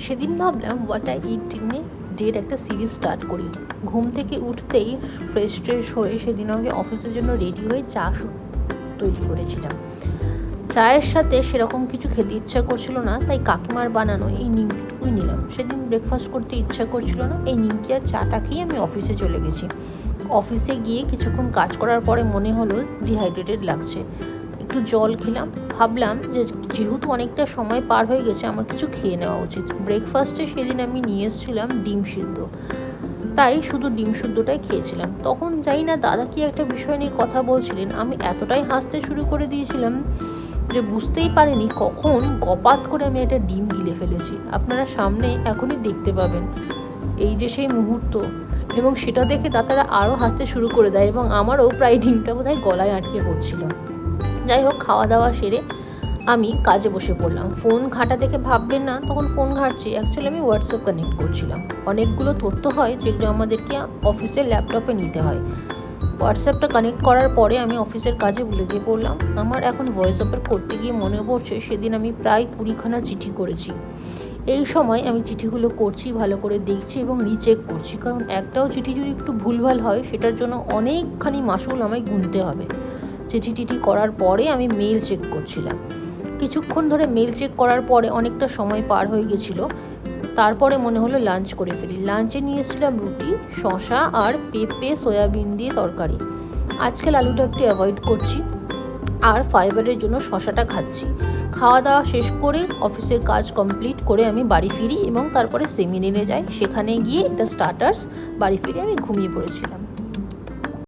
সেদিন ভাবলাম what I it in ডের একটা সিরিজ স্টার্ট করি। ঘুম থেকে উঠতেই ফ্রেশ হয়ে সেদিন আমি অফিসের জন্য রেডি হয়ে চা তৈরি করেছিলাম। চায়ের সাথে সেরকম কিছু খেতে ইচ্ছা করছিল না, তাই কাকিমার বানানো এই নিমকিটুকুই নিলাম। সেদিন ব্রেকফাস্ট করতে ইচ্ছা করছিল না, এই নিমকি আর চাটা খেয়ে আমি অফিসে চলে গেছি। অফিসে গিয়ে কিছুক্ষণ কাজ করার পরে মনে হলো ডিহাইড্রেটেড লাগছে। একটু জল খেলাম, ভাবলাম যে যেহেতু অনেকটা সময় পার হয়ে গেছে আমার কিছু খেয়ে নেওয়া উচিত। ব্রেকফাস্টে সেদিন আমি নিয়ে এসেছিলাম ডিম সিদ্ধ, তাই শুধু ডিম সিদ্ধটাই খেয়েছিলাম। তখন জানি না দাদা কি একটা বিষয় নিয়ে কথা বলছিলেন, আমি এতটাই হাসতে শুরু করে দিয়েছিলাম যে বুঝতেই পারিনি কখন গপাত করে আমি একটা ডিম গিলে ফেলেছি। আপনারা সামনে এখনই দেখতে পাবেন এই যে সেই মুহূর্ত, এবং সেটা দেখে দাদারা আরও হাসতে শুরু করে দেয় এবং আমারও প্রায় ডিমটা বোধহয় গলায় আটকে পড়ছিল। যাই হোক, খাওয়া দাওয়া সেরে আমি কাজে বসে পড়লাম। ফোন ঘাঁটা দেখে ভাববেন না তখন ফোন ঘাঁটছি, অ্যাকচুয়ালি আমি হোয়াটসঅ্যাপ কানেক্ট করছিলাম। অনেকগুলো তথ্য হয় যেগুলো আমাদেরকে অফিসের ল্যাপটপে নিতে হয়। হোয়াটসঅ্যাপটা কানেক্ট করার পরে আমি অফিসের কাজে লেগে পড়লাম। আমার এখন ভয়েস ওভার করতে গিয়ে মনে পড়ছে সেদিন আমি প্রায় 20খানা চিঠি করেছি। এই সময় আমি চিঠিগুলো করছি, ভালো করে দেখছি এবং রিচেক করছি, কারণ একটাও চিঠি যদি একটু ভুলভাল হয় সেটার জন্য অনেকখানি মাসুল আমায় গুনতে হবে। চিঠি করার পরে আমি মেল চেক করছিলাম। কিছুক্ষণ ধরে মেল চেক করার পরে অনেকটা সময় পার হয়ে গেছিলো। তারপরে মনে হলো লাঞ্চ করে ফেলি। লাঞ্চে নিয়ে এসেছিলাম রুটি, শসা আর পেঁপে সয়াবিন দিয়ে তরকারি। আজকাল আলুটা একটু অ্যাভয়েড করছি আর ফাইবারের জন্য শসাটা খাচ্ছি। খাওয়া দাওয়া শেষ করে অফিসের কাজ কমপ্লিট করে আমি বাড়ি ফিরি এবং তারপরে সেমিনারে যাই। সেখানে গিয়ে এটা স্টার্টার্স, বাড়ি ফিরে আমি ঘুমিয়ে পড়েছিলাম।